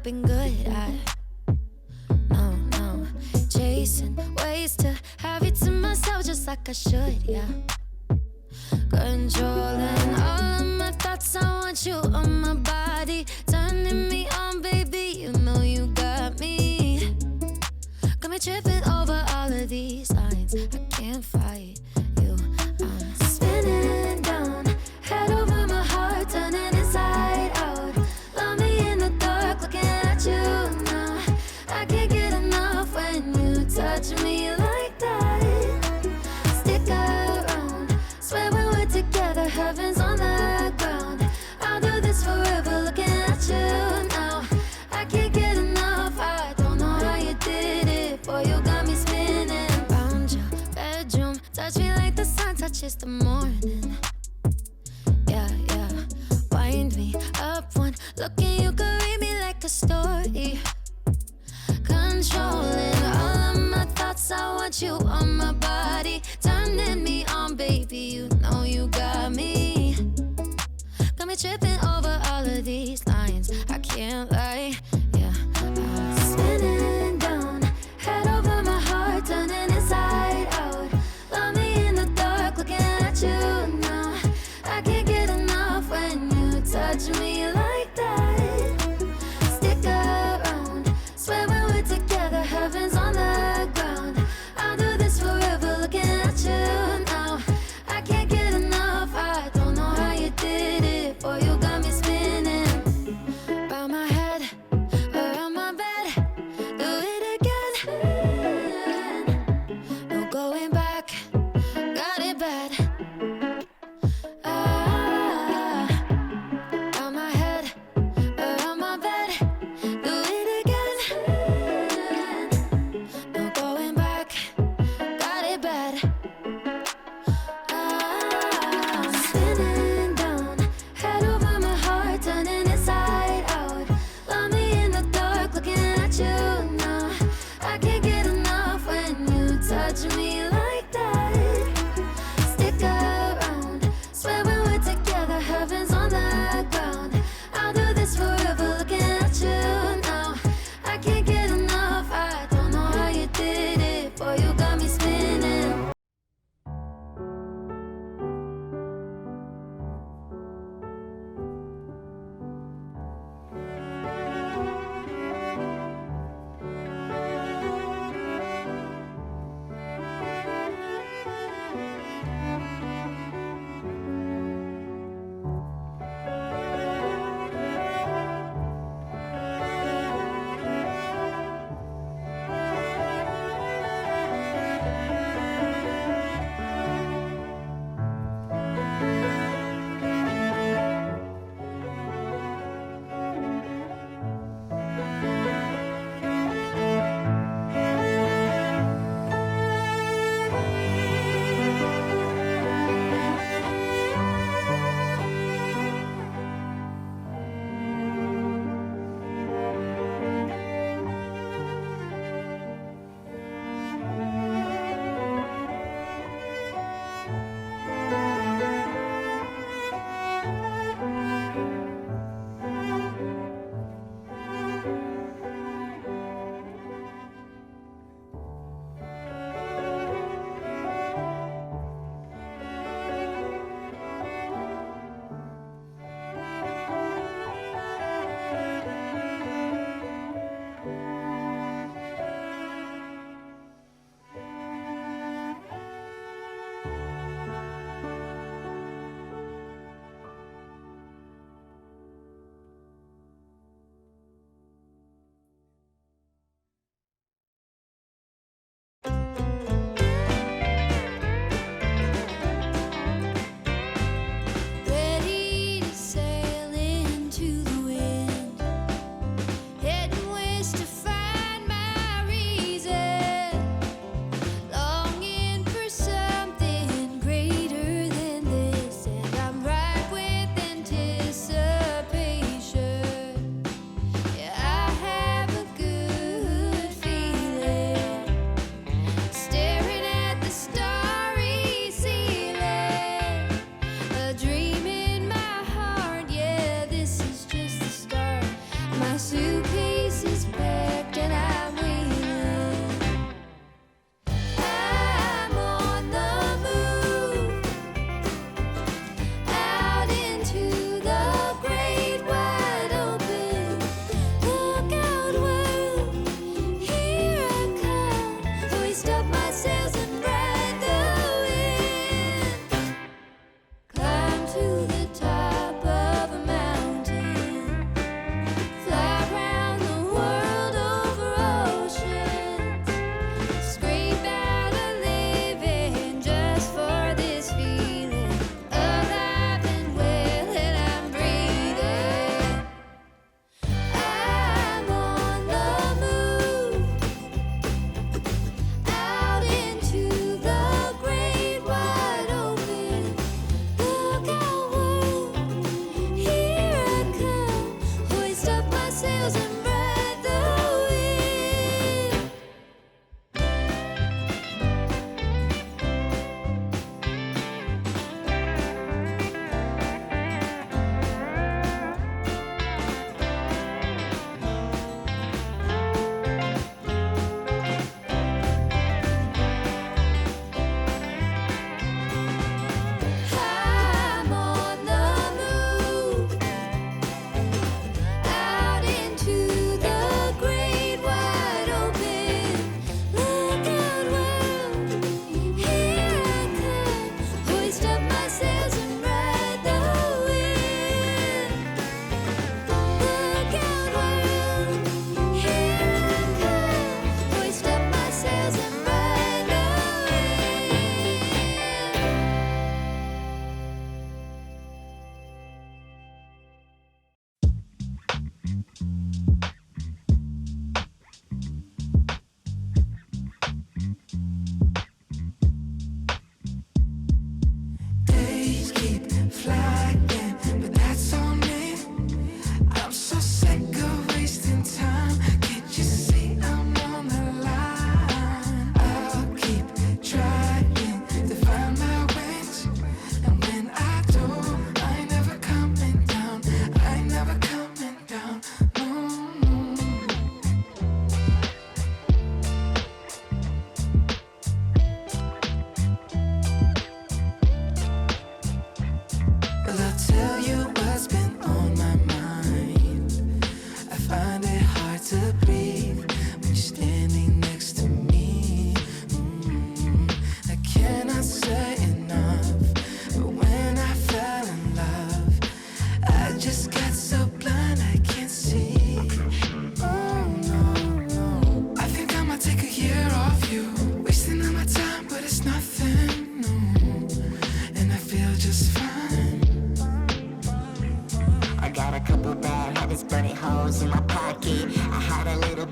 never been good at. No, no, chasing ways to have you to myself just like I should, yeah. Controlling all of my thoughts, I want you on my body. Turning me on, baby, you know you got me. Got me tripping over all of these lines, I can't fight you. I'm spinning down, head over my heart, turning inside out. Love me in the dark, looking at you now. I can't get enough when you touch me like that. Stick around, swear when we're together, heaven's on the ground. I'll do this forever, looking at you now. I can't get enough, I don't know how you did it. Boy, you got me spinning round your bedroom. Touch me like the sun touches the morning. Yeah, yeah, wind me up one look and you could read me like a story. Controlling all of my thoughts, I want you on my body. Turning me on, baby, you know you got me. Got me tripping over all of these lines, I can't lie, yeah. I'm spinning down, head over my heart, turning inside out. Love me in the dark, looking at you now. I can't get enough when you touch me like that. Stick around, swear when we're together, heaven's on the ground. I'll do this forever,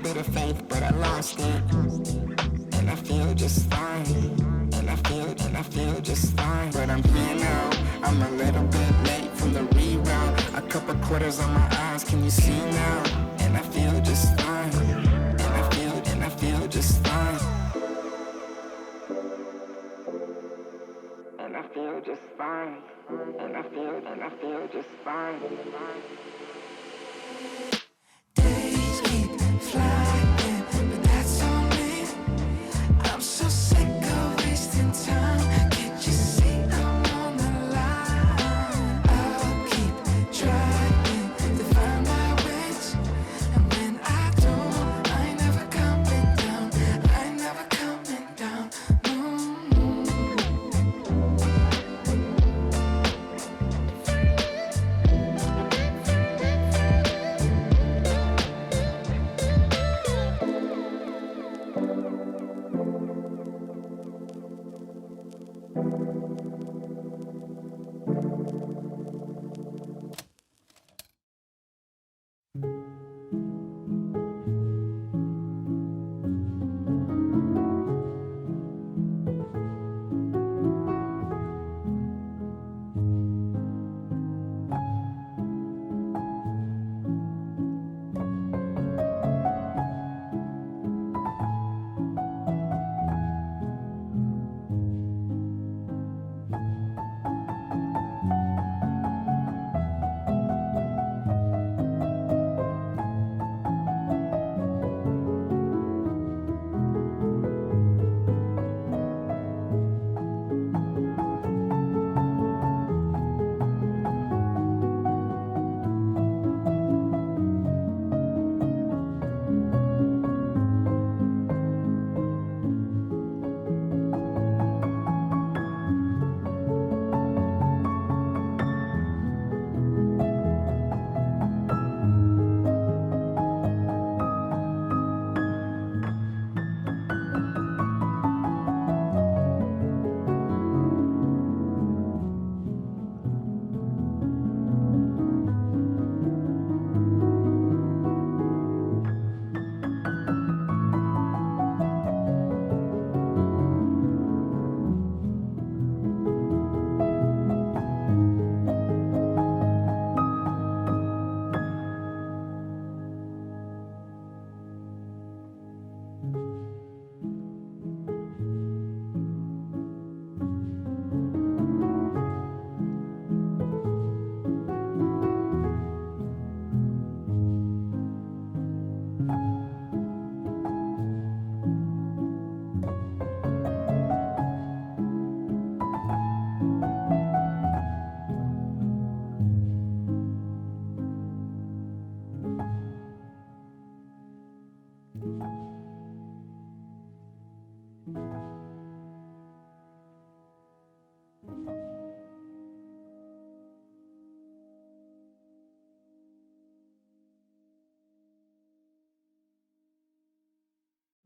bit of faith, but I lost it. And I feel just fine. And I feel just fine. But I'm here now. I'm a little bit late from the reroute. A couple quarters on my eyes, can you see now? And I feel just fine. And I feel just fine. And I feel just fine. And I feel just fine. Days keep flying, but that's on me. I'm so sick of wasting time. Can't you see I'm on the line? I'll keep trying to find my wits, and when I don't, I ain't never coming down. I ain't never coming down.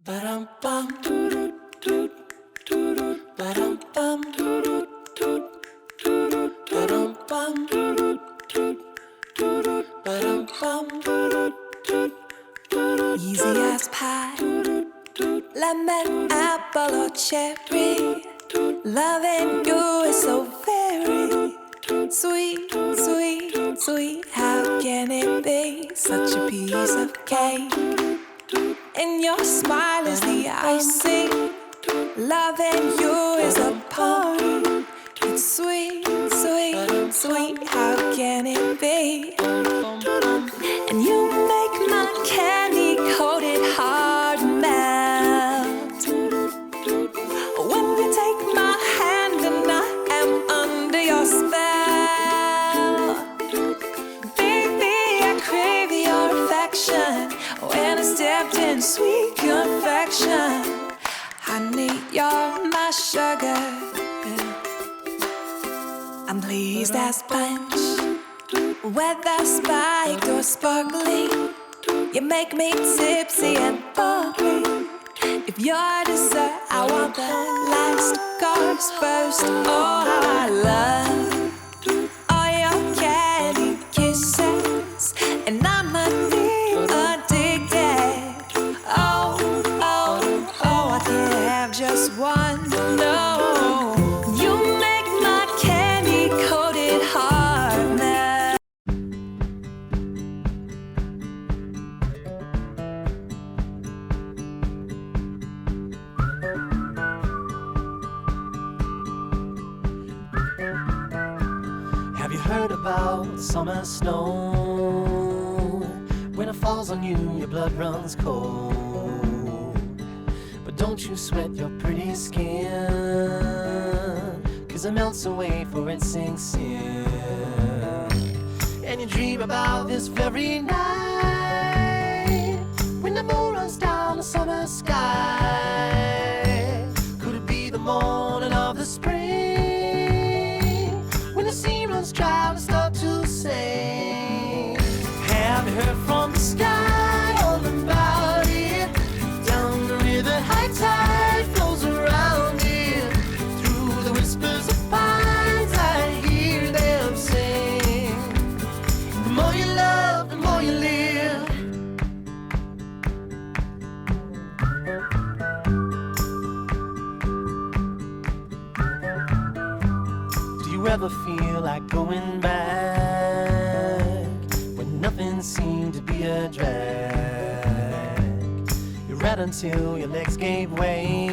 Ba-dum-bum, doo-doo-doo, doo-doo, ba-dum-bum, doo-doo-doo, doo-doo, ba-dum-bum, doo-doo-doo, doo-doo, ba-dum-bum, doo-doo-doo, doo-doo. Easy as pie, lemon, apple or cherry. Loving you is so very sweet, sweet, sweet. How can it be such a piece of cake? And your smile is the icing. Loving you is a party. It's sweet, sweet, sweet. How can it be? And you make my candy-coated heart melt when you take my hand and I am under your spell. Baby, I crave your affection. When I stepped in sweet confection, honey, you're my sugar. I'm pleased as punch, whether spiked or sparkling. You make me tipsy and bubbly. If you're dessert, I want the last course first. Oh, how I love all your candy kisses, and I'm addicted. heard about the summer snow. When it falls on you, your blood runs cold. But don't you sweat your pretty skin, 'cause it melts away for it sinks in. And you dream about this very night, when the moon runs down the summer sky. Could it be the morning of the spring, when the sea runs dry and start to sing? Have you heard from the sky all about it? Down the river, high tide flows around it. Through the whispers of pines, I hear them sing. The more you love, the more you live. Do you ever feel like going back when nothing seemed to be a drag? You ran until your legs gave way,